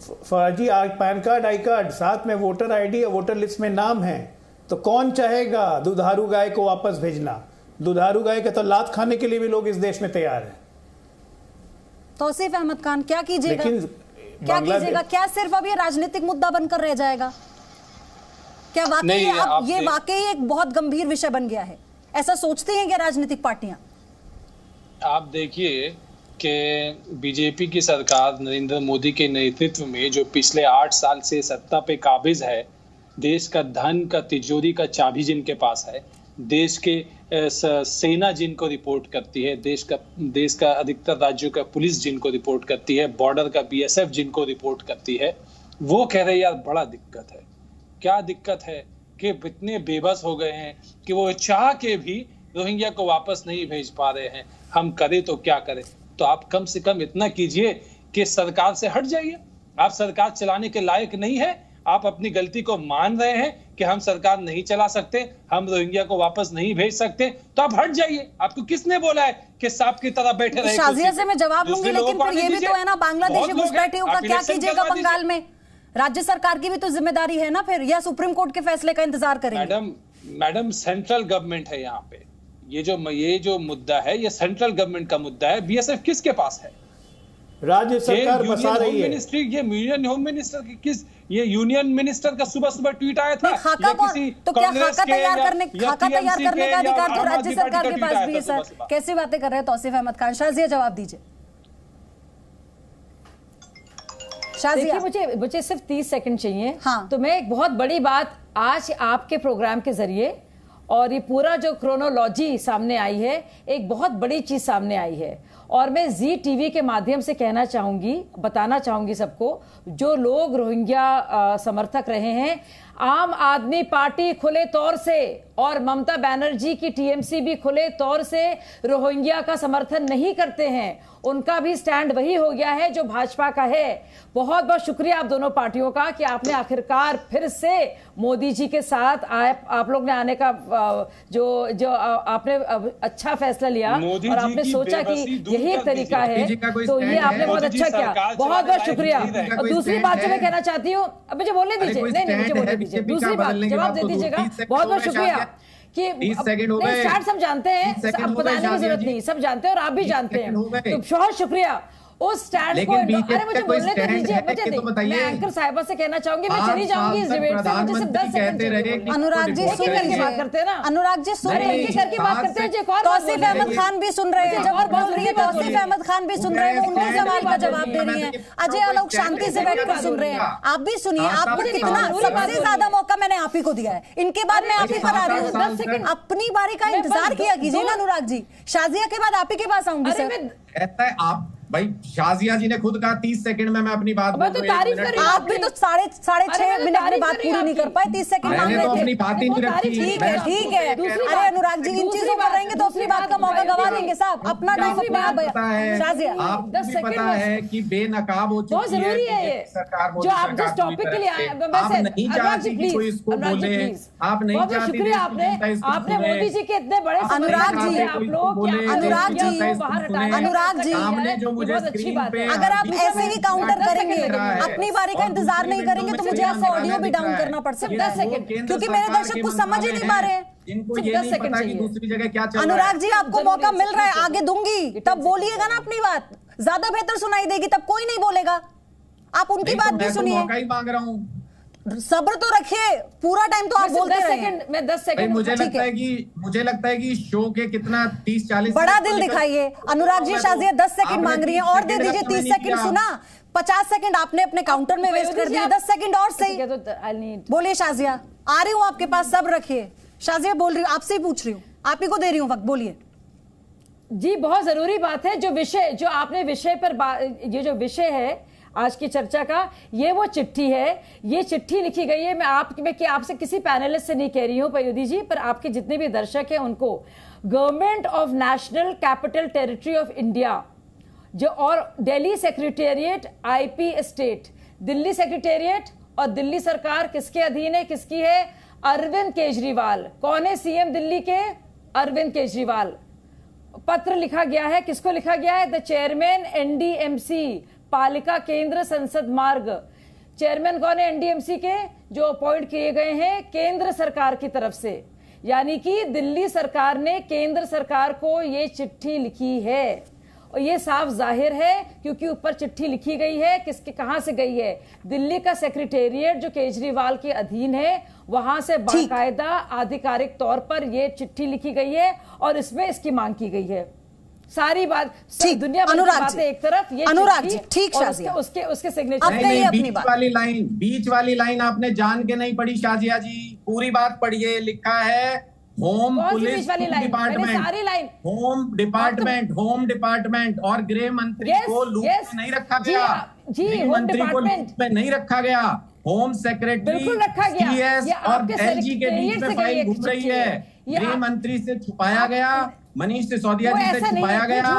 फर्जी पैन कार्ड, आई कार्ड, साथ में वोटर आईडी और वोटर लिस्ट में नाम है, तो कौन चाहेगा दुधारू गाय को वापस भेजना? दुधारू गाय के तो लात खाने के लिए भी लोग इस देश में तैयार हैं।
तौसीफ अहमद खान, क्या कीजिएगा? क्या कीजिएगा? क्या सिर्फ अब ये राजनीतिक मुद्दा बनकर रह जाएगा? क्या वाकई अब ये वाकई एक बहुत गंभीर विषय बन गया है? ऐसा सोचते हैं क्या राजनीतिक पार्टियां?
आप देखिए कि बीजेपी की सरकार नरेंद्र मोदी के नेतृत्व में जो पिछले 8 साल से सत्ता पे काबिज है, देश का धन का, तिजोरी का चाबी जिनके पास है, देश के सेना जिनको रिपोर्ट करती है, देश का अधिकतर राज्यों का पुलिस जिनको रिपोर्ट करती है, बॉर्डर का बीएसएफ जिनको रिपोर्ट करती है, वो कह रहे यार बड़ा दिक्कत है। क्या दिक्कत है कि इतने बेबस हो गए हैं कि वो चाह के भी रोहिंग्या को वापस नहीं भेज पा रहे हैं। हम करें तो क्या करें? तो आप कम से कम इतना कीजिए कि सरकार से हट जाइए। आप सरकार चलाने के लायक नहीं है, आप अपनी गलती को मान रहे हैं कि हम सरकार नहीं चला सकते, हम रोहिंग्या को वापस नहीं भेज सकते, तो आप हट जाइए। आपको किसने बोला है कि सांप की तरह बैठे रहे?
शाजिया से मैं जवाब दूंगी, लेकिन फिर ये भी तो है ना, बांग्लादेशी घुसपैठियों का क्या कीजिएगा बंगाल में? राज्य सरकार की भी तो जिम्मेदारी है ना फिर, या सुप्रीम कोर्ट के फैसले का इंतजार करेंगे?
मैडम सेंट्रल गवर्नमेंट है यहाँ पे। ये जो मुद्दा है ये सेंट्रल गवर्नमेंट का मुद्दा है। बीएसएफ किसके पास है?
राज्य सरकार बसा रही है।
मिनिस्ट्री, ये यूनियन होम मिनिस्टर की ये यूनियन मिनिस्टर का सुबह ट्वीट आया था।
खाका तो क्या खाका तैयार करने का अधिकार तो राज्य सरकार के पास भी है सर। कैसी बातें कर रहे हैं तौसीफ अहमद खान? शाजिया जवाब दीजिए।
देखिए मुझे सिर्फ 30 सेकंड चाहिए।
हाँ।
तो मैं एक बहुत बड़ी बात आज आपके प्रोग्राम के जरिए और ये पूरा जो क्रोनोलॉजी सामने आई है, एक बहुत बड़ी चीज सामने आई है, और मैं जी टीवी के माध्यम से कहना चाहूंगी, बताना चाहूंगी सबको, जो लोग रोहिंग्या समर्थक रहे हैं, आम आदमी पार्टी खुले तौर से और ममता बनर्जी की टीएमसी भी खुले तौर से रोहिंग्या का समर्थन नहीं करते हैं। उनका भी स्टैंड वही हो गया है जो भाजपा का है। बहुत बहुत शुक्रिया आप दोनों पार्टियों का कि आपने आखिरकार फिर से मोदी जी के साथ आप लोग ने आने का जो आपने अच्छा फैसला लिया और आपने सोचा कि यही तरीका है, तो ये आपने बहुत अच्छा किया। बहुत बहुत शुक्रिया। और दूसरी बात जो मैं कहना चाहती हूँ, अब मुझे बोलने दीजिए। नहीं मुझे बोलने दीजिए। दूसरी बात जवाब दे दीजिएगा। बहुत बहुत शुक्रिया कि स्टार्ट सब जानते हैं, अब बताने की जरूरत नहीं, सब जानते हैं और आप भी जानते हैं, तो बहुत शुक्रिया उस स्टैंड को। अरे मुझे बोलने तो दीजिए, मैं एंकर साहिबा से कहना चाहूंगी, मैं चली जाऊंगी इस डिबेट से, मुझे सिर्फ 10 सेकंड।
अनुराग जी सुन करके बात करते हैं ना, अनुराग जी सुन करके बात करते हैं। तौसीफ अहमद खान भी सुन रहे हैं जब बोल रही है, तौसीफ अहमद खान भी सुन रहे हैं, वो उनके सवाल का जवाब दे रही है। अजय आलोक शांति से बैठकर सुन रहे हैं, आप भी सुनिए। आपको कितना सबसे ज्यादा मौका मैंने आप ही को दिया है, इनके बाद मैं आप ही पर आ रही हूँ। 10 सेकंड अपनी बारी का इंतजार किया कीजिए ना अनुराग जी। शाजिया के बाद आप ही के पास आऊंगी सर।
कहता है आप भाई, शाजिया जी ने खुद कहा 30 सेकंड में मैं अपनी बात
बोल रही हूं।
आप भी तो साढ़े 6 मिनट में बात पूरी नहीं कर पाए, 30 सेकंड मांग रहे थे।
अपनी बात ही नहीं रखी।
ठीक है। अरे अनुराग जी इन चीजों पर रहेंगे तो अपनी बात का मौका गवा देंगे साहब। अपना टाइम अपने आप। शाजिया
आपको पता है कि बेनकाब हो चुकी है
जरूरी है ये
सरकार,
जो आप जिस टॉपिक के लिए आए।
आप नहीं चाहती कि कोई इसको बोले, आप नहीं चाहती।
शुक्रिया आपने मोदी जी के इतने बड़े
अनुराग जी,
आप लोग
अनुराग जी
बहुत अच्छी बात है।
अगर आप ऐसे ही काउंटर करेंगे, अपनी बारी का इंतजार नहीं करेंगे, तो मुझे आपका ऑडियो भी डाउन करना पड़ सकता है, क्योंकि मेरे दर्शक कुछ समझ ही नहीं पा रहे हैं।
दूसरी जगह क्या चल रहा है।
अनुराग जी आपको मौका मिल रहा है, आगे दूंगी, तब बोलिएगा ना अपनी बात, ज्यादा बेहतर सुनाई देगी, तब कोई नहीं बोलेगा। आप उनकी बात भी सुनिए।
मौका ही मांग रहा हूँ,
सब्र तो रखिए, पूरा टाइम तो आप बोलते रहे।
मैं 10 सेकंड
मुझे लगता है कि शो के कितना 30-40
बड़ा दिल दिखाइए। अनुराग जी शाजिया 10 सेकंड मांग रही है, और दे दीजिए 30 सेकंड। सुना 50 सेकंड आपने अपने काउंटर में वेस्ट कर दिए, 10 सेकंड और सही बोलिए। शाजिया आ रही हूँ आपके पास, सब्र रखिए। शाजिया बोल रही हूँ, आपसे ही पूछ रही हूँ, आप ही को दे रही हूँ वक्त, बोलिए
जी। बहुत जरूरी बात है जो आपने विषय पर ये जो विषय है आज की चर्चा का, ये वो चिट्ठी है। ये चिट्ठी लिखी गई है, मैं आपसे किसी पैनलिस्ट से नहीं कह रही हूं पयोधी जी, पर आपके जितने भी दर्शक हैं उनको, government of national capital territory of India जो, और Delhi secretariat IP state, Delhi secretariat और दिल्ली सरकार किसके अधीन है, किसकी है? अरविंद केजरीवाल। कौन है सीएम दिल्ली के? अरविंद केजरीवाल। पत्र लिखा गया है, किसको लिखा गया है? द चेयरमैन एनडीएमसी पालिका केंद्र संसद मार्ग। चेयरमैन कौन है एनडीएमसी के? जो अपॉइंट किए गए हैं केंद्र सरकार की तरफ से, यानी कि दिल्ली सरकार ने केंद्र सरकार को ये चिट्ठी लिखी है। और ये साफ जाहिर है क्योंकि ऊपर चिट्ठी लिखी गई है, किसके कहां से गई है? दिल्ली का सेक्रेटेरिएट जो केजरीवाल के अधीन है, वहां से बाकायदा आधिकारिक तौर पर यह चिट्ठी लिखी गई है और इसमें इसकी मांग की गई है। सारी बात दुनिया भर की बातें एक तरफ, ये
अनुराग जी ठीक
शाजिया उसके सिग्नेचर।
बीच वाली लाइन आपने जान के नहीं पढ़ी शाजिया जी, पूरी बात पढ़िए। लिखा है होम
कौन सी
पुलिस
बीच वाली लाइन? मैंने सारी लाइन
होम डिपार्टमेंट और गृह मंत्री को लूप में नहीं रखा गया। गृह मंत्री को लूप में नहीं रखा गया। होम सेक्रेटरी,
बिल्कुल रखा गया।
CS और एलजी के बीच में फाइल घूम रही है।
ये
गृह मंत्री से छुपाया गया, मनीष सिसोदिया जी से छुपाया गया,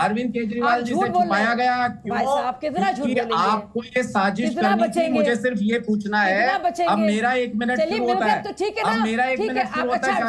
अरविंद केजरीवाल जी से छुपाया गया। क्यों? आपको ये साजिश करनी थी। मुझे सिर्फ ये पूछना है, अब मेरा 1 मिनट शुरू होता है, अब मेरा 1 मिनट शुरू होता है।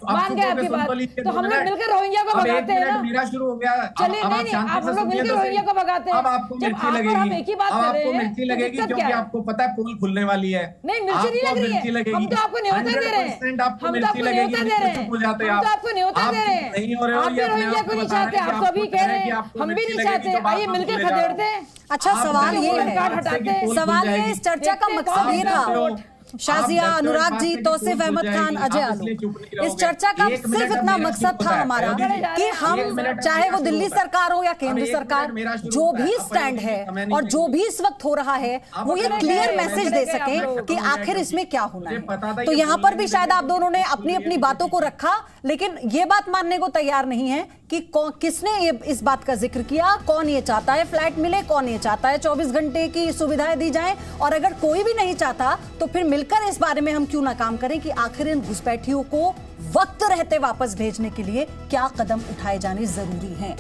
मान गए आपकी बात, तो हम लोग मिलकर रोहिंग्या को भगाते हैं ना।
मेरा शुरू हो गया।
चलिए नहीं, आप हम लोग मिलकर रोहिंग्या को भगाते हैं।
अब आपको मिर्ची लगेगी, आपको मिर्ची लगेगी क्योंकि आपको पता है पोल खुलने वाली है।
नहीं, मिर्ची नहीं लग रही है। हम तो आपको न्योता दे रहे हैं,
आपको मिर्ची लगेगी,
हम तो आपको न्योता दे रहे हैं।
नहीं हो रहे हो,
आप भी रोहिंग्या को नहीं चाहते, आप तो अभी कह रहे हैं हम भी नहीं चाहते। आइए मिलकर खदेड़ते हैं।
अच्छा, सवाल ये है, सवाल ये इस चर्चा का मकसद ये था, शाजिया, अनुराग जी, तौसीफ अहमद खान, अजय आलू, इस चर्चा का सिर्फ इतना मकसद था हमारा कि हम, चाहे वो दिल्ली सरकार हो या केंद्र सरकार, जो भी स्टैंड है और जो भी इस वक्त हो रहा है, वो ये क्लियर मैसेज दे सके कि आखिर इसमें क्या होना है। तो यहाँ पर भी शायद आप दोनों ने अपनी अपनी बातों को रखा, लेकिन ये बात मानने को तैयार नहीं है कि किसने ये इस बात का जिक्र किया, कौन ये चाहता है फ्लैट मिले, कौन ये चाहता है 24 घंटे की सुविधाएं दी जाएं, और अगर कोई भी नहीं चाहता तो फिर मिलकर इस बारे में हम क्यों ना काम करें कि आखिर इन घुसपैठियों को वक्त रहते वापस भेजने के लिए क्या कदम उठाए जाने जरूरी हैं।